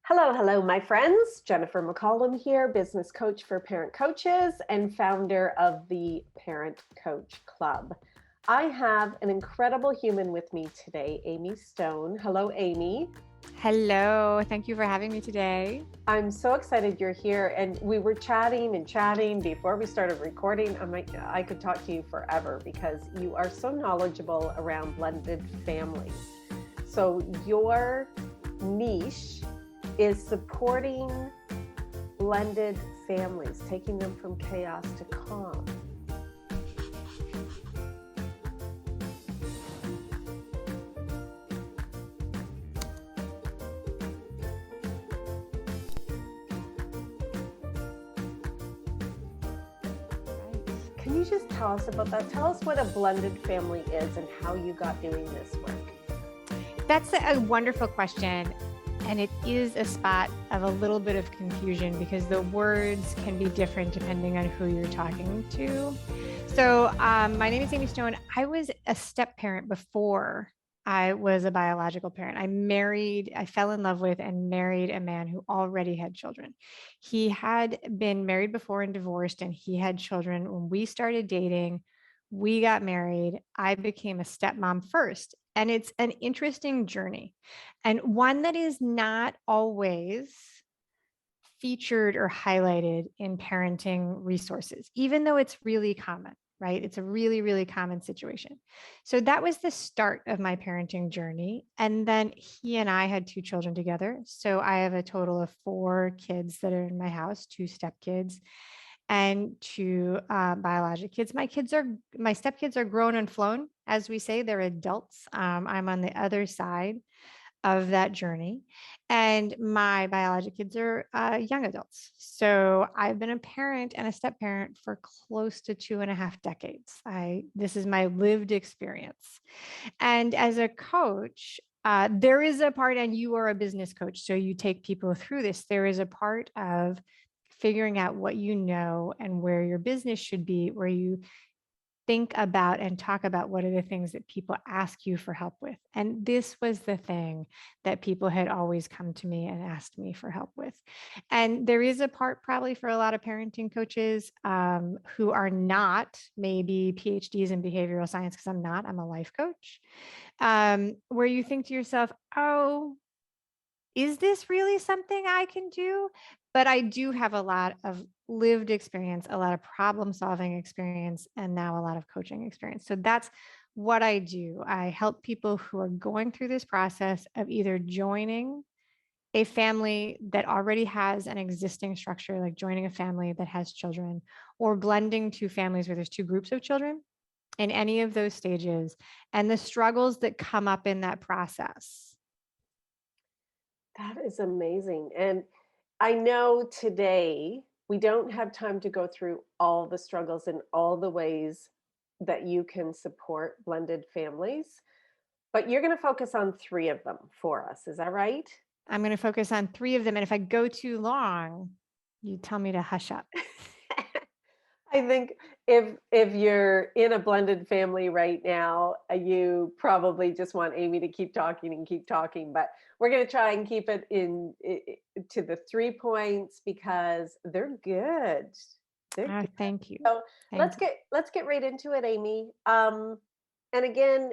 Hello, my friends. Jennifer McCollum here, business coach for parent coaches and founder of the Parent Coach Club. I have an incredible human with me today, Amy Stone. Hello, Amy. Hello. Thank you for having me today. I'm so excited you're here. And we were chatting before we started recording. I could talk to you forever because you are so knowledgeable around blended families. So your niche is supporting blended families, taking them from chaos to calm. Can you just tell us about that? Tell us what a blended family is and how you got doing this work. That's a wonderful question. And it is a spot of a little bit of confusion because the words can be different depending on who you're talking to. So my name is Amy Stone. I was a step parent before I was a biological parent. I fell in love with and married a man who already had children. He had been married before and divorced, and he had children. When we started dating, we got married. I became a stepmom first. And it's an interesting journey, and one that is not always featured or highlighted in parenting resources, even though it's really common, right? It's a really, really common situation. So that was the start of my parenting journey. And then he and I had 2 children together. So I have a total of 4 kids that are in my house, 2 stepkids and 2 biologic kids. My stepkids are grown and flown, as we say. They're adults. I'm on the other side of that journey, and my biologic kids are young adults. So I've been a parent and a step parent for close to 2.5 decades. This is my lived experience, and as a coach, there is a part, and you are a business coach, so you take people through this. There is a part of figuring out what you know and where your business should be, where you think about and talk about what are the things that people ask you for help with. And this was the thing that people had always come to me and asked me for help with. And there is a part probably for a lot of parenting coaches who are not maybe PhDs in behavioral science, because I'm a life coach, where you think to yourself, oh, is this really something I can do? But I do have a lot of lived experience, a lot of problem solving experience, and now a lot of coaching experience. So that's what I do. I help people who are going through this process of either joining a family that already has an existing structure, like joining a family that has children, or blending 2 families where there's 2 groups of children, in any of those stages, and the struggles that come up in that process. That is amazing. And I know today we don't have time to go through all the struggles and all the ways that you can support blended families, but you're going to focus on 3 of them for us. Is that right? I'm going to focus on 3 of them. And if I go too long, you tell me to hush up. I think if you're in a blended family right now, you probably just want Amy to keep talking, but we're going to try and keep it to the 3 points because they're good. They're good. Thank you. So let's get right into it, Amy. And again,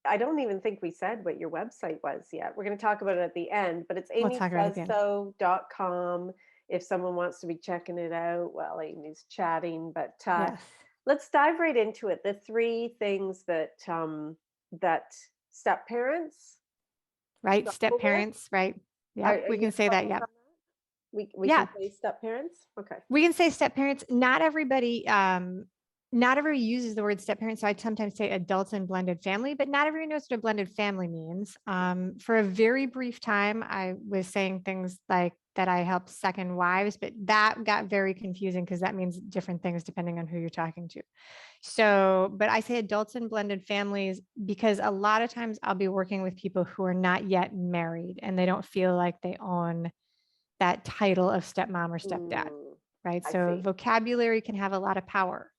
I don't even think we said what your website was yet. We're going to talk about it at the end, but it's amysaysso.com. If someone wants to be checking it out, well, Amy's chatting, but Yes. let's dive right into it. The 3 things that step parents, right? Step parents, right? Yeah, we can say that. Yeah. We can say step parents. Okay. We can say step parents. Not everybody uses the word step parent. So I sometimes say adults and blended family, but not everyone knows what a blended family means. For a very brief time, I was saying things like that I help second wives, but that got very confusing because that means different things depending on who you're talking to. So, but I say adults and blended families because a lot of times I'll be working with people who are not yet married and they don't feel like they own that title of stepmom or stepdad, right? So vocabulary can have a lot of power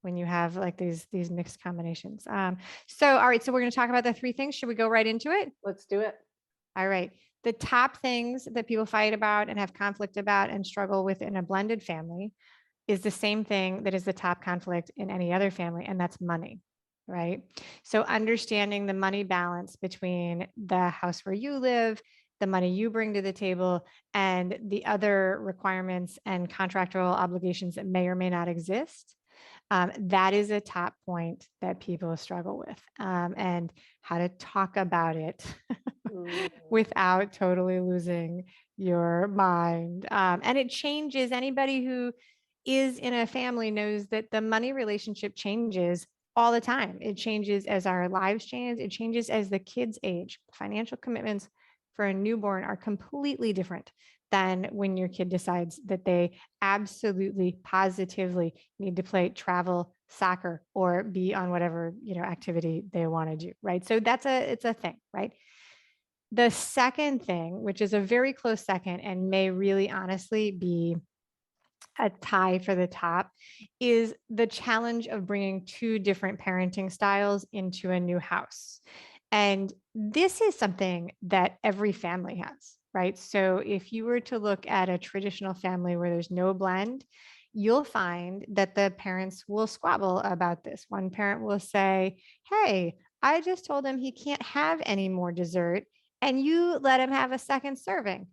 when you have like these mixed combinations. So, all right. So we're going to talk about the 3 things. Should we go right into it? Let's do it. All right. The top things that people fight about and have conflict about and struggle with in a blended family is the same thing that is the top conflict in any other family, and that's money, right? So understanding the money balance between the house where you live, the money you bring to the table, and the other requirements and contractual obligations that may or may not exist. That is a top point that people struggle with, and how to talk about it without totally losing your mind. And it changes. Anybody who is in a family knows that the money relationship changes all the time. It changes as our lives change. It changes as the kids age. Financial commitments for a newborn are completely different than when your kid decides that they absolutely positively need to play travel, soccer, or be on whatever, activity they want to do, right? So it's a thing, right? The second thing, which is a very close second and may really honestly be a tie for the top, is the challenge of bringing two different parenting styles into a new house. And this is something that every family has, right? So if you were to look at a traditional family where there's no blend, you'll find that the parents will squabble about this. One parent will say, "Hey, I just told him he can't have any more dessert, and you let him have a second serving."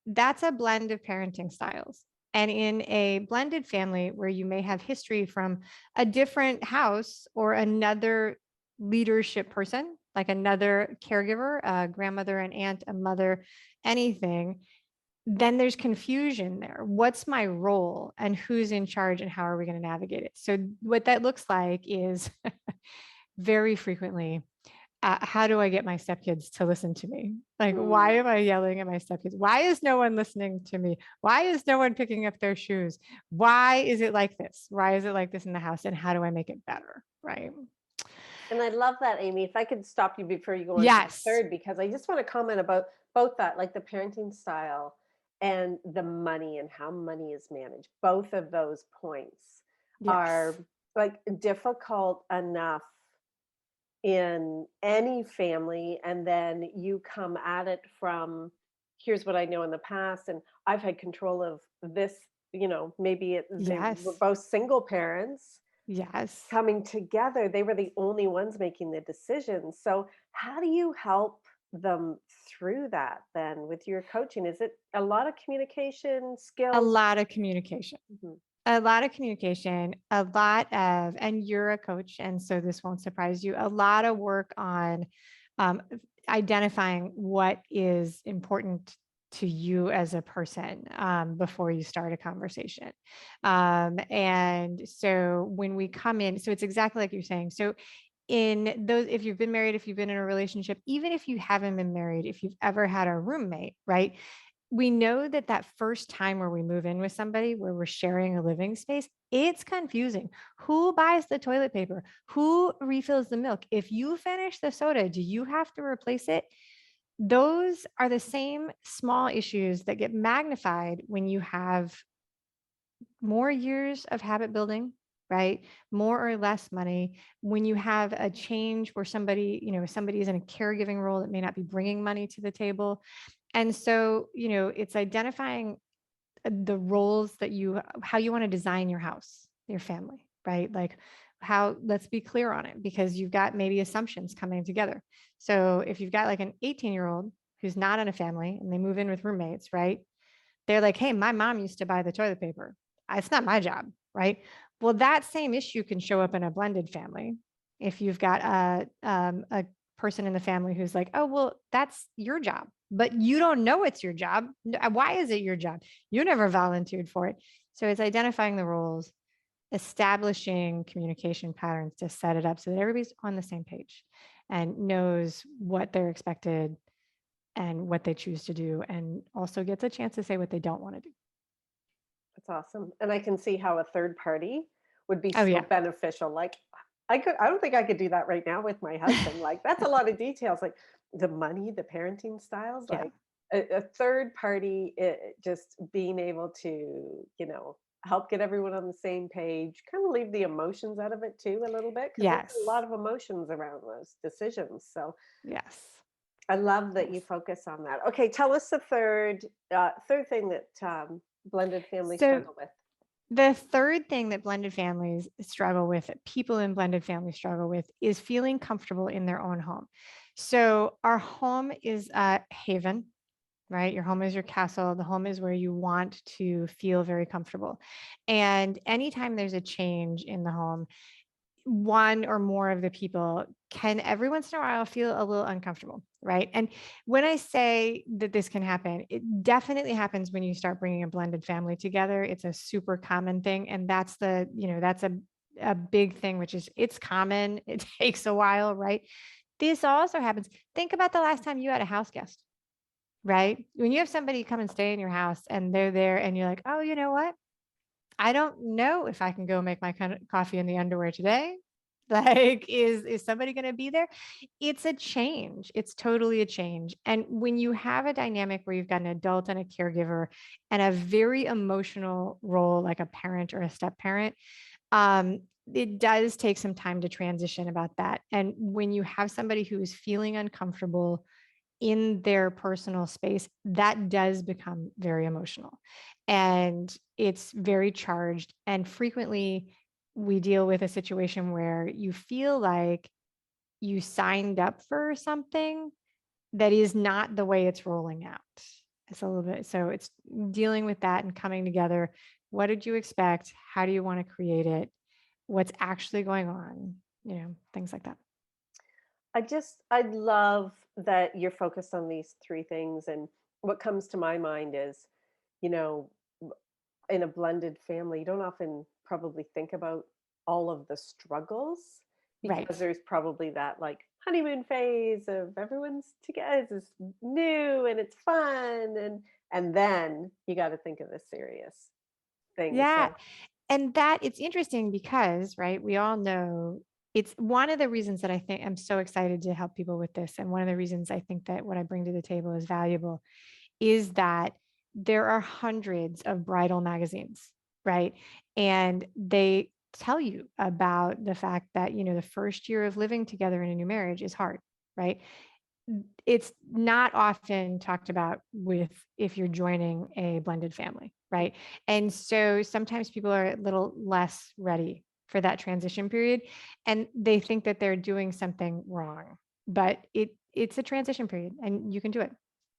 That's a blend of parenting styles. And in a blended family where you may have history from a different house or another leadership person, like another caregiver, a grandmother, an aunt, a mother, anything, then there's confusion there. What's my role and who's in charge and how are we going to navigate it? So what that looks like is very frequently, how do I get my stepkids to listen to me? Like, why am I yelling at my stepkids? Why is no one listening to me? Why is no one picking up their shoes? Why is it like this? Why is it like this in the house? And how do I make it better? Right. And I love that, Amy. If I could stop you before you go on to the Yes. third, because I just want to comment about both that, like the parenting style and the money and how money is managed. Both of those points are Yes. like difficult enough in any family, and then you come at it from, here's what I know in the past, and I've had control of this. Maybe they were Yes. both single parents Yes. coming together. They were the only ones making the decisions. So how do you help them through that then with your coaching? Is it a lot of communication A skills? lot of communication. Mhm. A lot of communication, a lot of, and you're a coach, and so this won't surprise you, a lot of work on identifying what is important to you as a person before you start a conversation. And so when we come in, so it's exactly like you're saying. So in those, if you've been married, if you've been in a relationship, even if you haven't been married, if you've ever had a roommate, right? We know that that first time where we move in with somebody where we're sharing a living space, it's confusing. Who buys the toilet paper? Who refills the milk? If you finish the soda, do you have to replace it? Those are the same small issues that get magnified when you have more years of habit building, right? More or less money. When you have a change where somebody is in a caregiving role that may not be bringing money to the table. And so, it's identifying the roles that how you want to design your house, your family, right? Like let's be clear on it, because you've got maybe assumptions coming together. So if you've got like an 18-year-old who's not in a family and they move in with roommates, right? They're like, "Hey, my mom used to buy the toilet paper. It's not my job," right? Well, that same issue can show up in a blended family. If you've got a person in the family who's like, "Oh, well, that's your job," but you don't know it's your job. Why is it your job? You never volunteered for it. So it's identifying the roles, establishing communication patterns to set it up so that everybody's on the same page and knows what they're expected and what they choose to do, and also gets a chance to say what they don't want to do. That's awesome. And I can see how a third party would be Oh so yeah. beneficial. Like I don't think I could do that right now with my husband. Like that's a lot of details, like the money, the parenting styles, Yeah. like a third party, just being able to, help get everyone on the same page, kind of leave the emotions out of it too a little bit, because there's a Yes. lot of emotions around those decisions. So Yes. I love that you Yes. focus on that. Okay, tell us the third thing that blended families So struggle with. the third thing that blended families struggle with, that people in blended families struggle with, is feeling comfortable in their own home. So our home is a haven, right? Your home is your castle. The home is where you want to feel very comfortable. And anytime there's a change in the home, one or more of the people can every once in a while feel a little uncomfortable, right? And when I say that this can happen, it definitely happens when you start bringing a blended family together. It's a super common thing. And that's that's a big thing, which is it's common. It takes a while, right? This also happens. Think about the last time you had a house guest, right? When you have somebody come and stay in your house and they're there and you're like, oh, you know what? I don't know if I can go make my coffee in the underwear today. Like, is somebody going to be there? It's a change. It's totally a change. And when you have a dynamic where you've got an adult and a caregiver and a very emotional role, like a parent or a step parent, it does take some time to transition about that. And when you have somebody who is feeling uncomfortable in their personal space, that does become very emotional and it's very charged. And frequently, we deal with a situation where you feel like you signed up for something that is not the way it's rolling out. It's a little bit, so it's dealing with that and coming together. What did you expect? How do you want to create it? What's actually going on? Things like that. I love that you're focused on these three things. And what comes to my mind is, you know, in a blended family, you don't often probably think about all of the struggles because Right. there's probably that like honeymoon phase of everyone's together, it's new and it's fun, and then you got to think of the serious things. Yeah. So And that it's interesting because, right, we all know it's one of the reasons that I think I'm so excited to help people with this. And one of the reasons I think that what I bring to the table is valuable is that there are hundreds of bridal magazines, right? And they tell you about the fact that, the first year of living together in a new marriage is hard, right? It's not often talked about with if you're joining a blended family, right? And so sometimes people are a little less ready for that transition period and they think that they're doing something wrong, but it's a transition period and you can do it,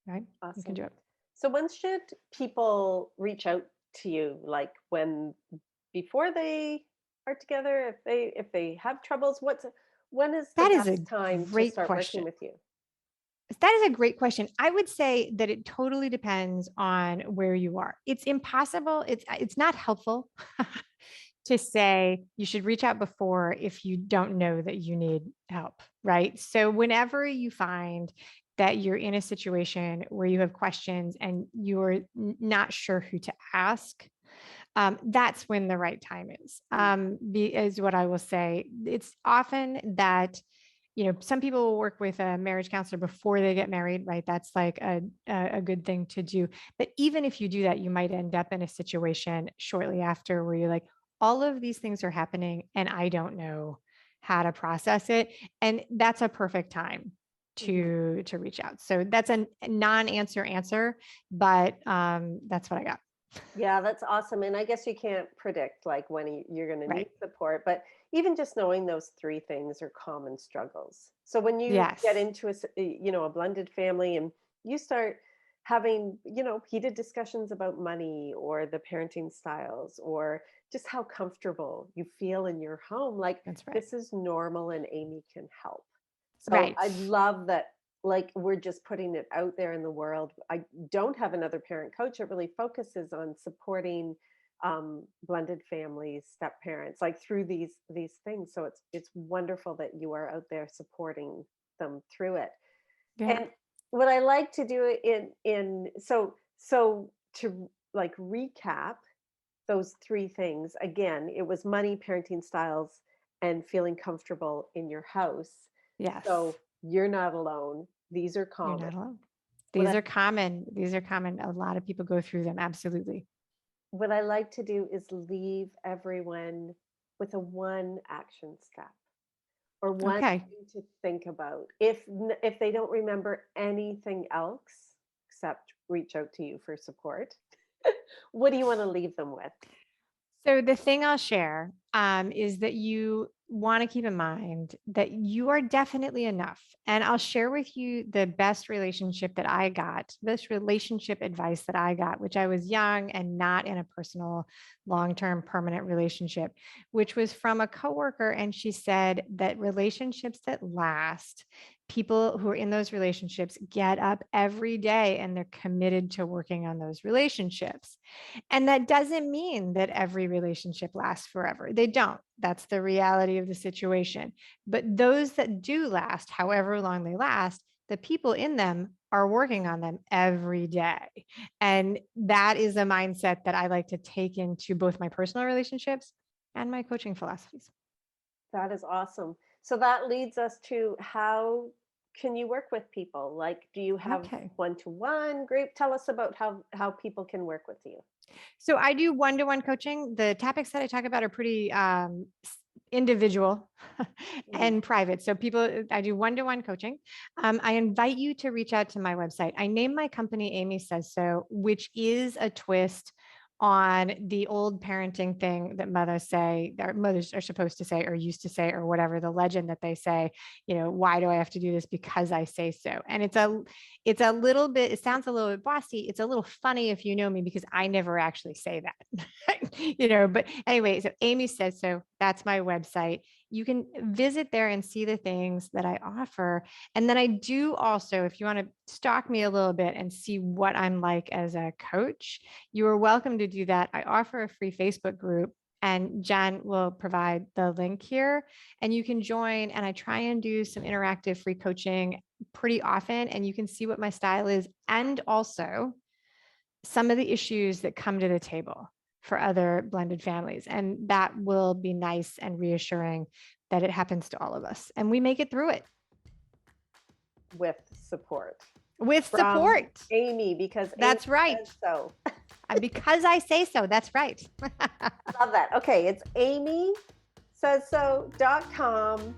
right? You can awesome. do it. So when should people reach out to you? Like before they are together, if they have troubles, when is the That is a best time to great start working question. with you? That is a great question. I would say that it totally depends on where you are. It's impossible. It's not helpful to say you should reach out before if you don't know that you need help, right? So whenever you find that you're in a situation where you have questions and you're not sure who to ask, that's when the right time is. Mm. Is what I will say. It's often that some people will work with a marriage counselor before they get married, right? That's like a good thing to do. But even if you do that, you might end up in a situation shortly after where you're like, all of these things are happening and I don't know how to process it. And that's a perfect time Mhm. to reach out. So that's a non-answer answer, but that's what I got. Yeah, that's awesome. And I guess you can't predict like when you're going to need Right. support, but even just knowing those three things are common struggles. So when you get Yes. into a blended family and you start having, heated discussions about money or the parenting styles or just how comfortable you feel in your home, like That's right. this is normal and Amy can help. So Right. I love that, like we're just putting it out there in the world. I don't have another parent coach that really focuses on supporting blended families, step parents, like through these things. So it's wonderful that you are out there supporting them through it. Yeah. And what I like to do in so to like recap those three things again, it was money, parenting styles, and feeling comfortable in your house. Yes. So you're not alone. These are You're common. not alone. What These I are common. These are common. A lot of people go through them. Absolutely. what I like to do is leave everyone with a one action step or one Okay. thing to think about. If they don't remember anything else except reach out to you for support, what do you want to leave them with? So the thing I'll share is that you want to keep in mind that you are definitely enough. And I'll share with you the best relationship that I got, this relationship advice that I got, which I was young and not in a personal, long-term, permanent relationship, which was from a coworker. And she said that relationships that last, people who are in those relationships get up every day and they're committed to working on those relationships. And that doesn't mean that every relationship lasts forever. They don't. That's the reality of the situation. But those that do last, however long they last, the people in them are working on them every day. And that is a mindset that I like to take into both my personal relationships and my coaching philosophies. That is awesome. So that leads us to, how can you work with people? Like, do you have Okay. one-to-one group? Tell us about how people can work with you. So I do one-to-one coaching. The topics that I talk about are pretty individual Mhm. and private. So I do one-to-one coaching. I invite you to reach out to my website. I named my company Amy Says So, which is a twist on the old parenting thing that mothers say, that mothers are supposed to say or used to say, or whatever the legend that they say, why do I have to do this? Because I say so. And it's a little bit, it sounds a little bit bossy. It's a little funny if you know me, because I never actually say that, but anyway, so Amy Says So, that's my website. You can visit there and see the things that I offer. And then I do also, if you want to stalk me a little bit and see what I'm like as a coach, you are welcome to do that. I offer a free Facebook group, and Jen will provide the link here, and you can join. And I try and do some interactive free coaching pretty often, and you can see what my style is, and also some of the issues that come to the table for other blended families. And that will be nice and reassuring that it happens to all of us and we make it through it With support with from support. Amy, because Amy That's right. says so. And because I say so, that's right. Love that. Okay, it's amysaysso.com.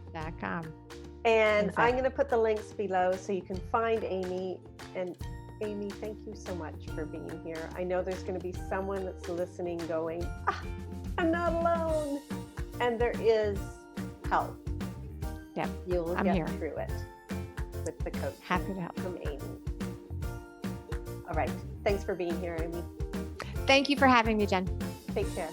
And I'm going to put the links below so you can find Amy. And Amy, thank you so much for being here. I know there's going to be someone that's listening going, I'm not alone. And there is help. Yep, You'll I'm get here through it with the coach. Happy to help. From Amy. All right. Thanks for being here, Amy. Thank you for having me, Jen. Take care.